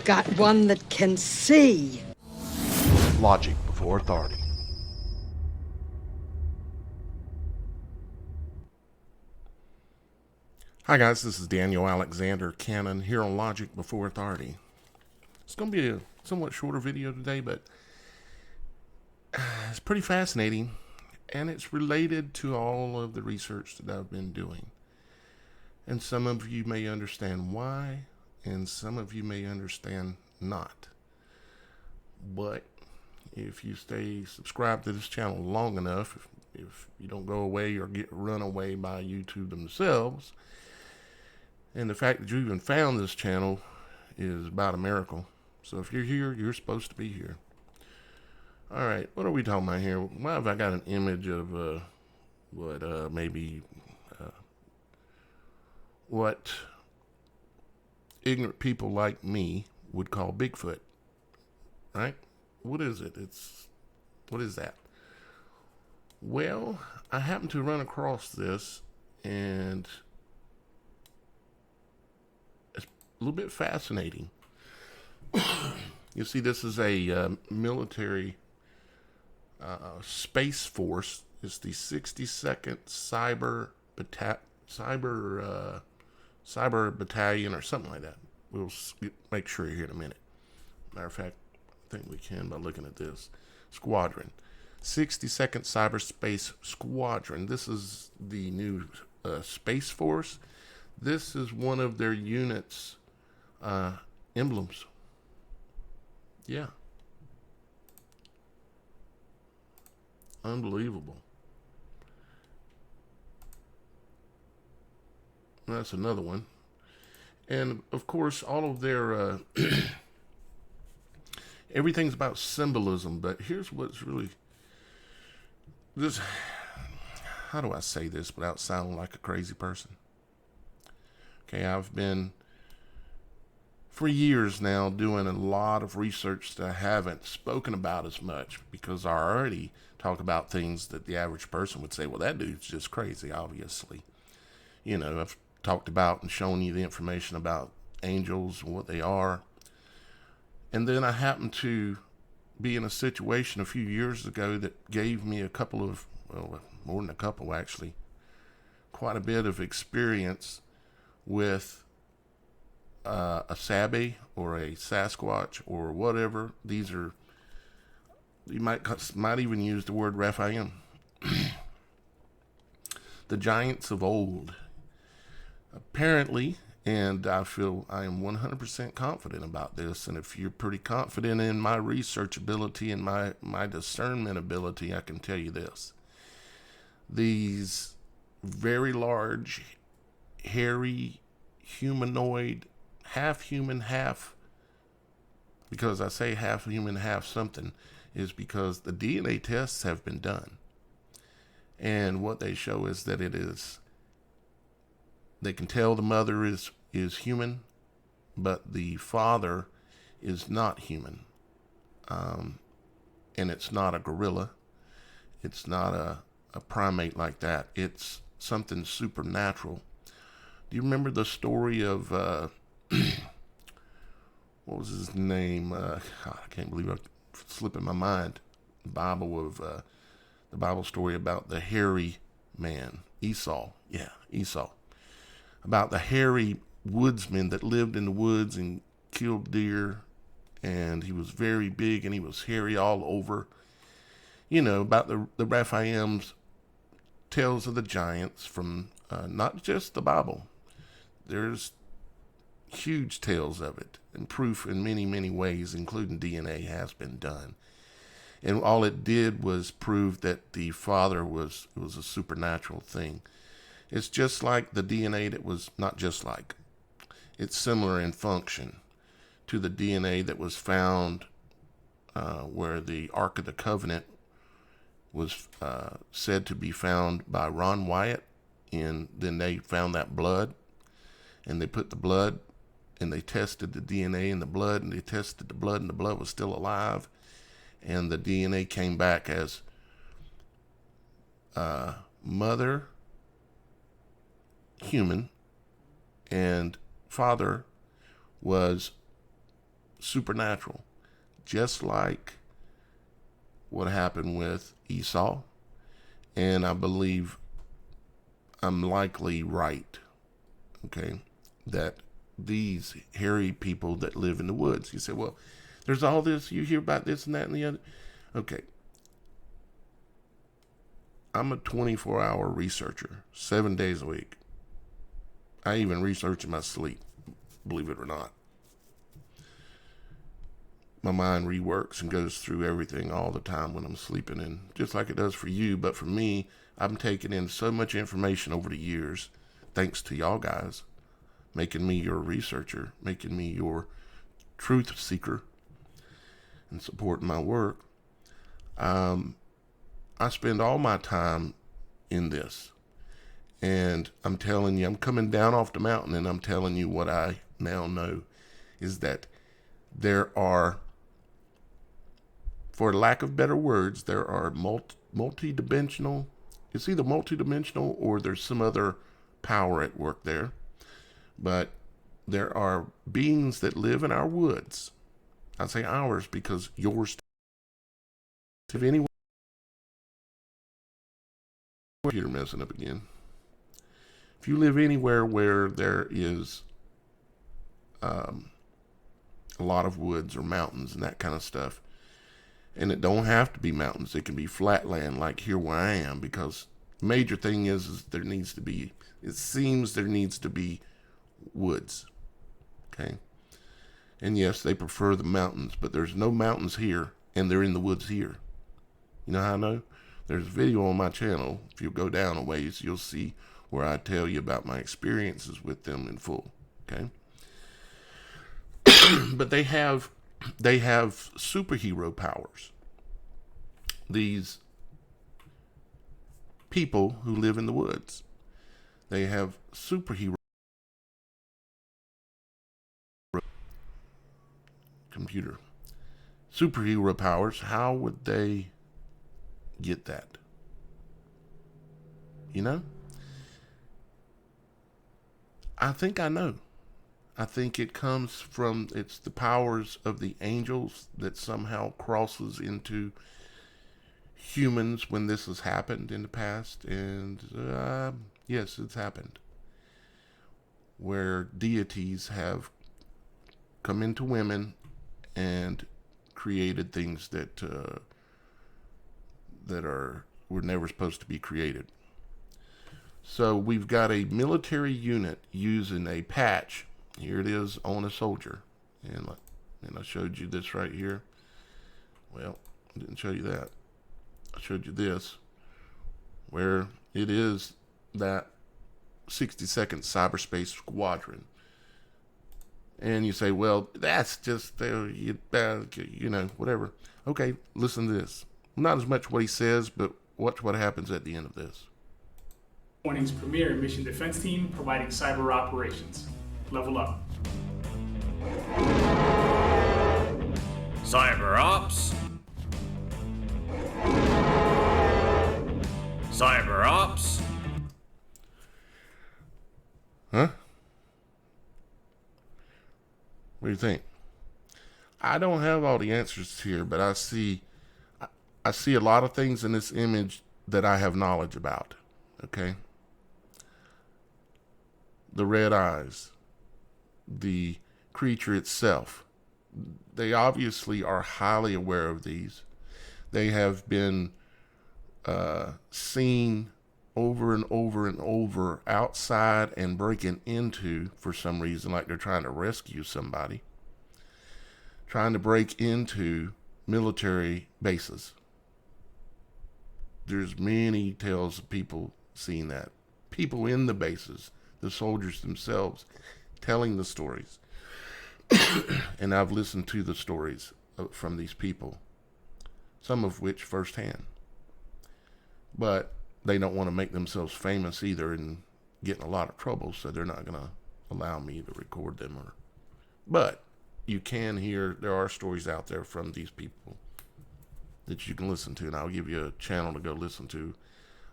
got one that can see. Logic before authority. Hi guys, this is Daniel Alexander Cannon here on Logic Before Authority. It's going to be a somewhat shorter video today, but it's pretty fascinating, and it's related to all of the research that I've been doing. And some of you may understand why, and some of you may understand not. But if you stay subscribed to this channel long enough, if you don't go away or get run away by YouTube themselves, and the fact that you even found this channel is about a miracle. So if you're here, you're supposed to be here. All right, what are we talking about here? Why have I got an image of what ignorant people like me would call Bigfoot, right? What is it? What is that? Well, I happened to run across this, and it's a little bit fascinating. You see, this is a military Spaceforce. It's the 62nd Cyber Battalion or something like that. We'll make sure here in a minute. Matter of fact, I think we can by looking at this. Squadron. 62nd Cyberspace Squadron. This is the new Spaceforce. This is one of their units' emblems. Yeah. Unbelievable. That's another one. And of course, all of their everything's about symbolism, but here's what's really this. How do I say this without sounding like a crazy person? Okay, I've been for years now doing a lot of research that I haven't spoken about as much, because I already talk about things that the average person would say, well, that dude's just crazy, obviously. You know, I've talked about and shown you the information about angels and what they are. And then I happened to be in a situation a few years ago that gave me a couple of, well, more than a couple actually, quite a bit of experience with a Sabe or a Sasquatch or whatever. These are, you might even use the word Raphael. The giants of old. Apparently, and I feel I am 100% confident about this, and if you're pretty confident in my research ability and my discernment ability, I can tell you this. These very large, hairy, humanoid, half human, half, because I say half human, half something, is because the DNA tests have been done. And what they show is that they can tell the mother is human, but the father is not human. And it's not a gorilla. It's not a primate like that. It's something supernatural. Do you remember the story of, what was his name? God, I can't believe I'm slipping my mind. The Bible story about the hairy man, Esau. Yeah, Esau. About the hairy woodsman that lived in the woods and killed deer, and he was very big and he was hairy all over. You know, about the Raphael's tales of the giants from not just the Bible. There's huge tales of it, and proof in many, many ways, including DNA, has been done. And all it did was prove that the father was a supernatural thing. It's just like the DNA that was, not just like, it's similar in function to the DNA that was found where the Ark of the Covenant was said to be found by Ron Wyatt. And then they found that blood, and they put the blood, and they tested the DNA in the blood, and they tested the blood, and the blood was still alive. And the DNA came back as mother human, and father was supernatural, just like what happened with Esau. And I believe I'm likely right, okay, that these hairy people that live in the woods, you say, well, there's all this, you hear about this and that and the other. Okay. I'm a 24-hour researcher, 7 days a week. I even research in my sleep, believe it or not. My mind reworks and goes through everything all the time when I'm sleeping, and just like it does for you. But for me, I'm taking in so much information over the years, thanks to y'all guys, making me your researcher, making me your truth seeker, and supporting my work. I spend all my time in this. And I'm telling you, I'm coming down off the mountain, and I'm telling you what I now know is that there are, for lack of better words, there are multi-dimensional, it's either multi-dimensional or there's some other power at work there. But there are beings that live in our woods. I say ours because yours, if anyone, computer messing up again. If you live anywhere where there is a lot of woods or mountains and that kind of stuff, and it don't have to be mountains, it can be flat land like here where I am, because the major thing is there needs to be, it seems there needs to be woods, okay? And yes, they prefer the mountains, but there's no mountains here, and they're in the woods here. You know how I know? There's a video on my channel. If you go down a ways, you'll see where I tell you about my experiences with them in full, okay? But they have superhero powers. These people who live in the woods, they have superhero superhero powers. How would they get that? You know? I think I know. I think it comes from, it's the powers of the angels that somehow crosses into humans when this has happened in the past. And yes, it's happened. Where deities have come into women and created things that were never supposed to be created. So we've got a military unit using a patch. Here it is on a soldier. And I showed you this right here. Well, I didn't show you that. I showed you this, where it is that 60-second Cyberspace Squadron. And you say, well, that's just, you know, whatever. Okay, listen to this. Not as much what he says, but watch what happens at the end of this. Morning's premier mission defense team providing cyber operations. Level up. Cyber Ops. Cyber Ops. Huh? What do you think? I don't have all the answers here, but I see a lot of things in this image that I have knowledge about. Okay? The red eyes, the creature itself. They obviously are highly aware of these. They have been seen over and over and over outside and breaking into, for some reason, like they're trying to rescue somebody, trying to break into military bases. There's many tales of people seeing that. People in the bases, the soldiers themselves, telling the stories. And I've listened to the stories from these people, some of which firsthand. But they don't want to make themselves famous either and get in a lot of trouble, so they're not going to allow me to record them. But you can hear, there are stories out there from these people that you can listen to, and I'll give you a channel to go listen to.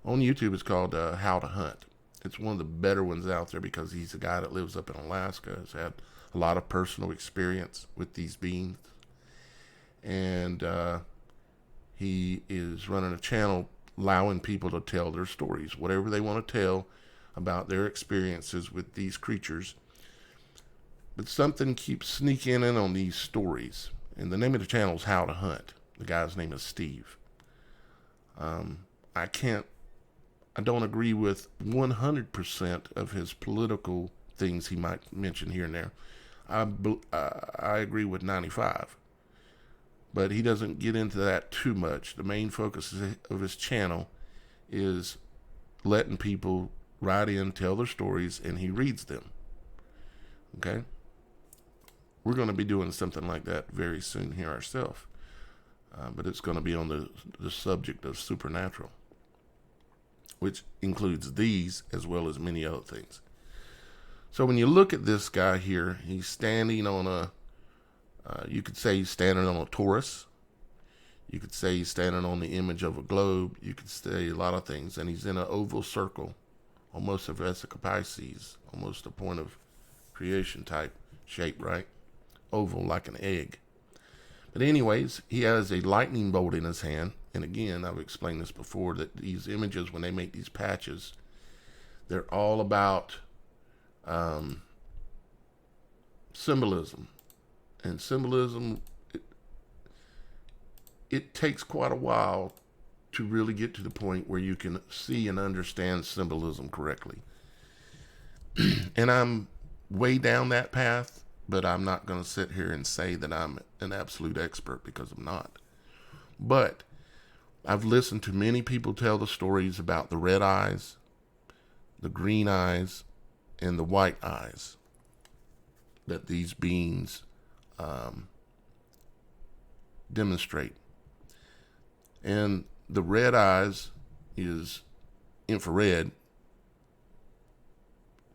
On YouTube, it's called How to Hunt. It's one of the better ones out there because he's a guy that lives up in Alaska, has had a lot of personal experience with these beings. And he is running a channel allowing people to tell their stories, whatever they want to tell about their experiences with these creatures. But something keeps sneaking in on these stories. And the name of the channel is How to Hunt. The guy's name is Steve. I don't agree with 100% of his political things he might mention here and there. I agree with 95. But he doesn't get into that too much. The main focus of his channel is letting people write in, tell their stories, and he reads them. Okay? We're going to be doing something like that very soon here ourselves. But it's going to be on the subject of supernatural, which includes these as well as many other things. So when you look at this guy here, he's standing on you could say he's standing on a torus. You could say he's standing on the image of a globe. You could say a lot of things. And he's in an oval circle, almost a vesica Pisces, almost a point of creation type shape, right? Oval like an egg. But anyways, he has a lightning bolt in his hand. And again, I've explained this before, that these images, when they make these patches, they're all about symbolism. And symbolism, it takes quite a while to really get to the point where you can see and understand symbolism correctly. And I'm way down that path, but I'm not going to sit here and say that I'm an absolute expert, because I'm not. But I've listened to many people tell the stories about the red eyes, the green eyes, and the white eyes that these beings demonstrate. And the red eyes is infrared,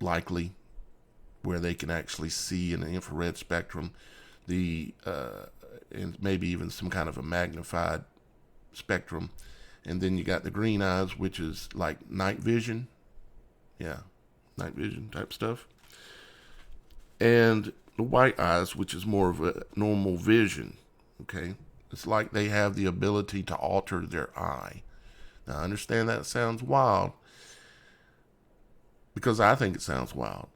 likely, where they can actually see in the infrared spectrum, and maybe even some kind of a magnified spectrum. And then you got the green eyes, which is like night vision. Yeah, night vision type stuff. And the white eyes, which is more of a normal vision. Okay, it's like they have the ability to alter their eye. Now, I understand that sounds wild, because I think it sounds wild.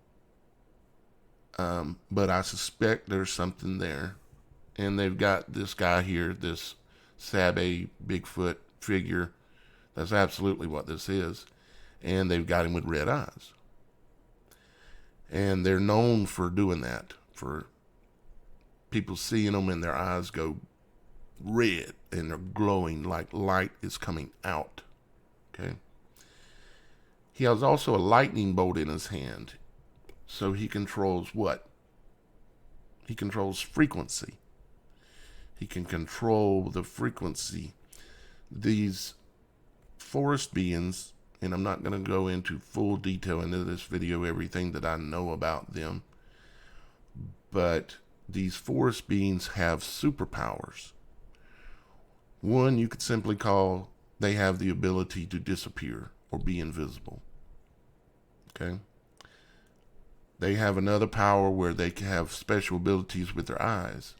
But I suspect there's something there. And they've got this guy here, this Sabe Bigfoot figure. That's absolutely what this is. And they've got him with red eyes. And they're known for doing that, for people seeing them and their eyes go red and they're glowing like light is coming out. Okay. He has also a lightning bolt in his hand. So he controls what? He controls frequency. He can control the frequency. These forest beings, and I'm not going to go into full detail into this video, everything that I know about them, but these forest beings have superpowers. One, you could simply call, they have the ability to disappear or be invisible. Okay? They have another power where they can have special abilities with their eyes.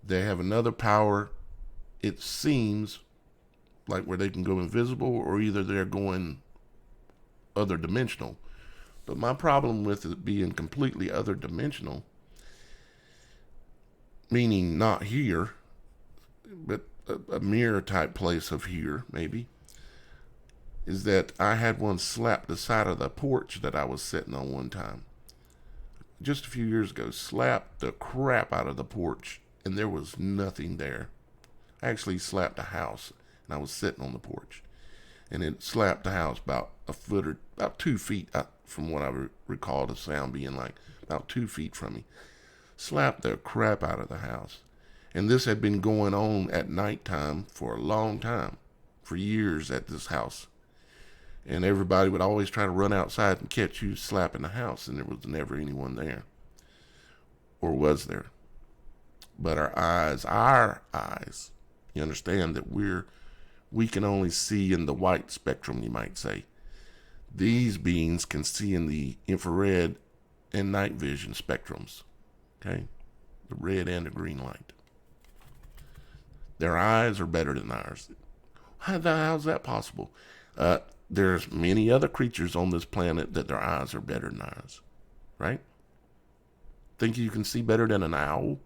They have another power, it seems, like where they can go invisible, or either they're going other dimensional. But my problem with it being completely other dimensional, meaning not here, but a mirror type place of here, maybe, is that I had one slap the side of the porch that I was sitting on one time. Just a few years ago, slapped the crap out of the porch, and there was nothing there. I actually slapped a house, and I was sitting on the porch. And it slapped the house about a foot or about 2 feet up from what I recall the sound being like, about 2 feet from me. Slapped the crap out of the house. And this had been going on at nighttime for a long time, for years at this house. And everybody would always try to run outside and catch you slapping the house, and there was never anyone there. Or was there? But our eyes, you understand that we can only see in the white spectrum, you might say. These beings can see in the infrared and night vision spectrums. Okay? The red and the green light. Their eyes are better than ours. How's that possible? There's many other creatures on this planet that their eyes are better than ours. Right? Think you can see better than an owl?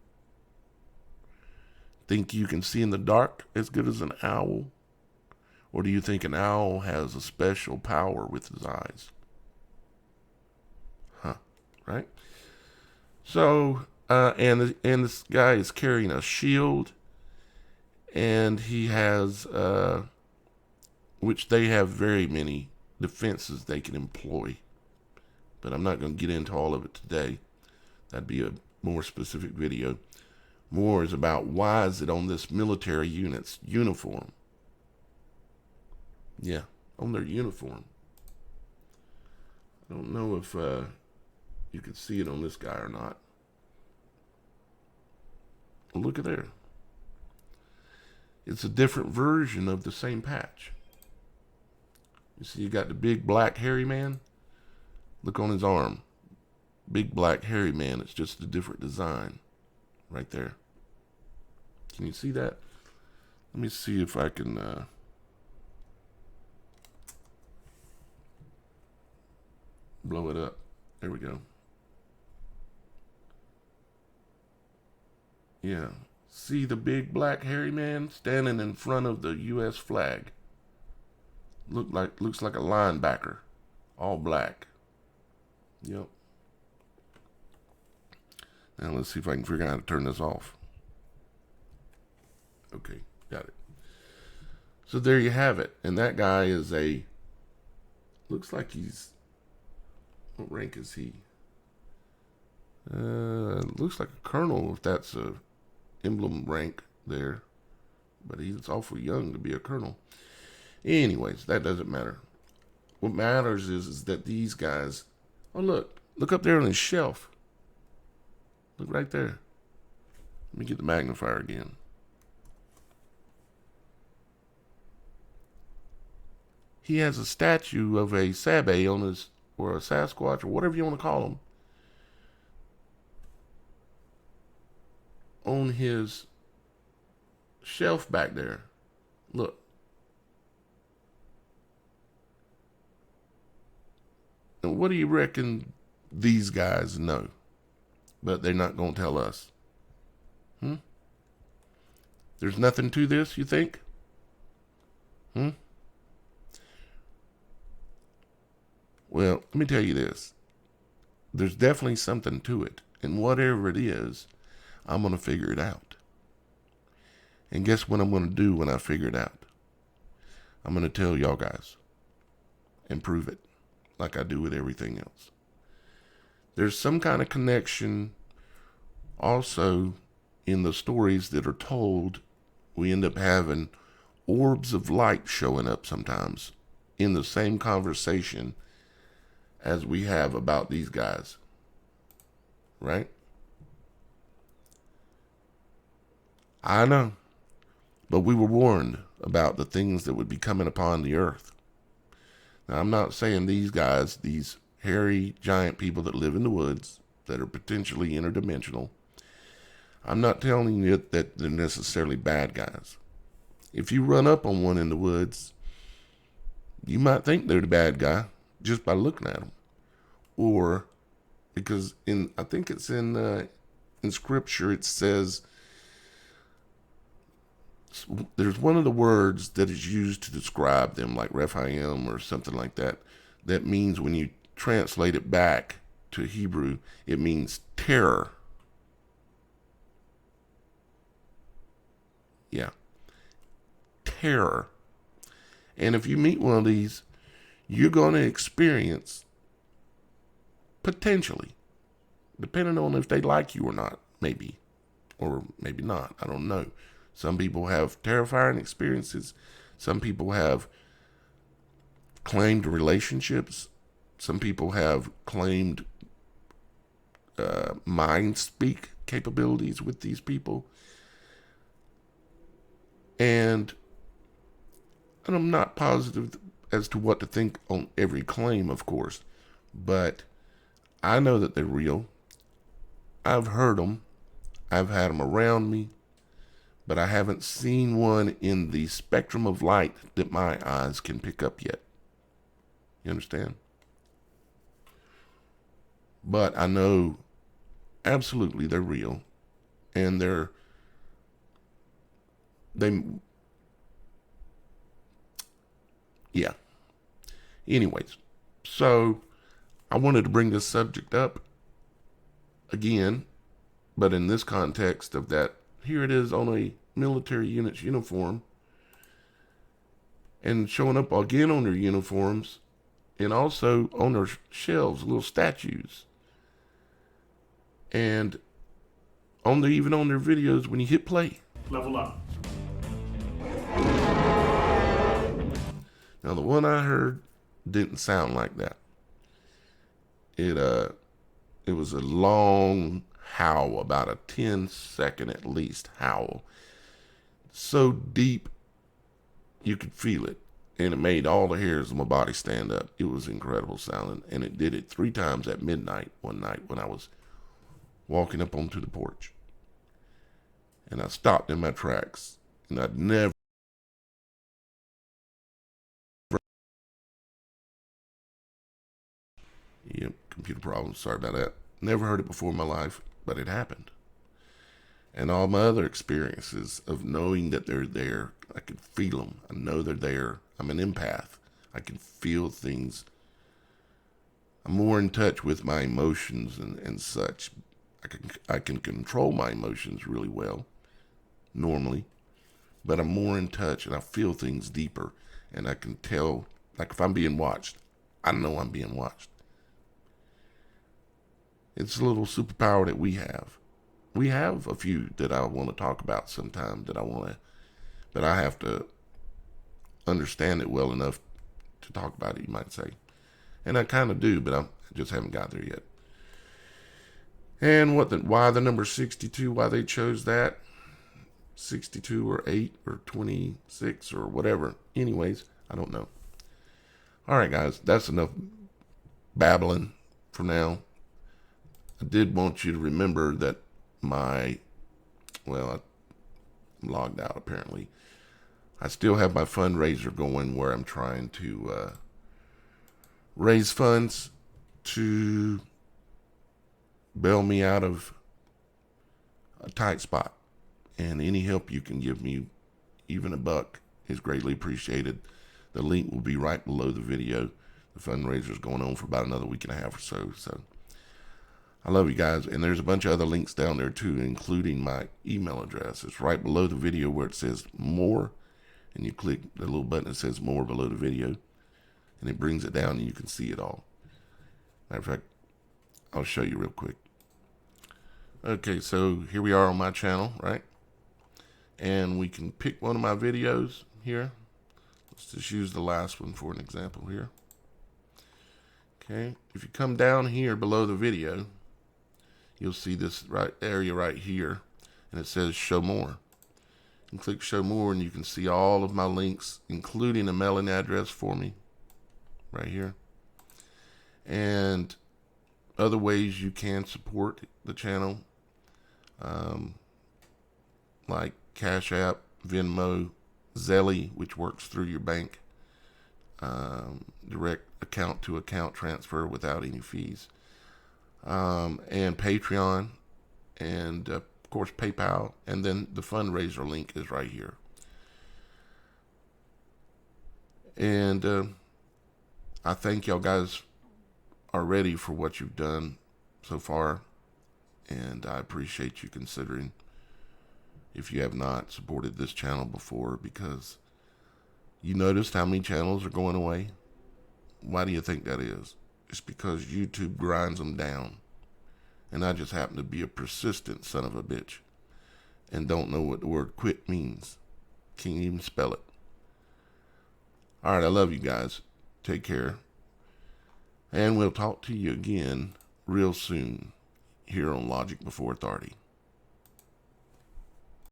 Think you can see in the dark as good as an owl? Or do you think an owl has a special power with his eyes? Right? So, and this guy is carrying a shield, and he has, which they have very many defenses they can employ. But I'm not going to get into all of it today. That'd be a more specific video. More is about why is it on this military unit's uniform. Yeah, on their uniform. I don't know if you can see it on this guy or not. Well, look at there. It's a different version of the same patch. You see, you got the big black hairy man. Look on his arm. Big black hairy man. It's just a different design. Right there. Can you see that? Let me see if I can blow it up. There we go. Yeah. See the big black hairy man standing in front of the U.S. flag. Looks like a linebacker. All black. Yep. Now let's see if I can figure out how to turn this off. Okay, got it. So there you have it. And that guy is looks like he's, what rank is he? Looks like a colonel, if that's a emblem rank there. But he's awful young to be a colonel. Anyways, that doesn't matter. What matters is that these guys, oh look up there on his shelf. Look right there. Let me get the magnifier again. He has a statue of a Sabe on his, or a Sasquatch, or whatever you want to call him, on his shelf back there. Look. And what do you reckon these guys know? But they're not going to tell us. There's nothing to this, you think? Well, let me tell you this. There's definitely something to it. And whatever it is, I'm going to figure it out. And guess what I'm going to do when I figure it out? I'm going to tell y'all guys. And prove it. Like I do with everything else. There's some kind of connection also in the stories that are told. We end up having orbs of light showing up sometimes in the same conversation as we have about these guys. Right? I know. But we were warned about the things that would be coming upon the earth. Now, I'm not saying these guys, these hairy giant people that live in the woods that are potentially interdimensional, I'm not telling you that they're necessarily bad guys. If you run up on one in the woods, you might think they're the bad guy just by looking at them. Or because I think it's in scripture, it says, there's one of the words that is used to describe them, like Rephaim or something like that, that means when you translate it back to Hebrew, it means terror. Yeah. Terror. And if you meet one of these, you're going to experience, potentially, depending on if they like you or not, maybe, or maybe not, I don't know. Some people have terrifying experiences. Some people have claimed relationships. Some people have claimed mind speak capabilities with these people. And I'm not positive as to what to think on every claim, of course. But I know that they're real. I've heard them. I've had them around me, but I haven't seen one in the spectrum of light that my eyes can pick up yet. You understand? But I know absolutely they're real, and yeah. Anyways, so I wanted to bring this subject up again, but in this context of that, here it is on a military unit's uniform, and showing up again on their uniforms, and also on their shelves, little statues, and even on their videos when you hit play. Level up. Now the one I heard didn't sound like that. It was a long howl, about a 10-second at least howl. So deep you could feel it. And it made all the hairs of my body stand up. It was incredible sounding. And it did it 3 times at midnight one night when I was walking up onto the porch. And I stopped in my tracks. And I'd never... Yep, computer problems. Sorry about that. Never heard it before in my life, but it happened. And all my other experiences of knowing that they're there, I can feel them. I know they're there. I'm an empath. I can feel things. I'm more in touch with my emotions and such. I can control my emotions really well, normally. But I'm more in touch and I feel things deeper. And I can tell, like if I'm being watched, I know I'm being watched. It's a little superpower that we have. We have a few that I want to talk about sometime but I have to understand it well enough to talk about it, you might say. And I kind of do, but I just haven't got there yet. And why the number 62, why they chose that, 62 or 8 or 26 or whatever. Anyways, I don't know. All right, guys, that's enough babbling for now. I did want you to remember that I'm logged out apparently. I still have my fundraiser going where I'm trying to raise funds to bail me out of a tight spot. And any help you can give me, even $1, is greatly appreciated. The link will be right below the video. The fundraiser is going on for about another week and a half or so. So I love you guys. And there's a bunch of other links down there too, including my email address. It's right below the video where it says more. And you click the little button that says more below the video. And it brings it down and you can see it all. Matter of fact, I'll show you real quick. Okay, so here we are on my channel, right? And we can pick one of my videos here. Let's just use the last one for an example here. Okay, if you come down here below the video, you'll see this area right here, and it says show more. You can click show more and you can see all of my links, including a mailing address for me right here. And other ways you can support the channel, like Cash App, Venmo, Zelle, which works through your bank, direct account to account transfer without any fees, and Patreon, and of course PayPal, and then the fundraiser link is right here. And I think y'all guys are ready for what you've done so far, and I appreciate you considering, if you have not supported this channel before, because you noticed how many channels are going away. Why do you think that is? It's because YouTube grinds them down, and I just happen to be a persistent son of a bitch and don't know what the word quit means. Can't even spell it. All right, I love you guys. Take care. And we'll talk to you again real soon here on Logic Before Authority.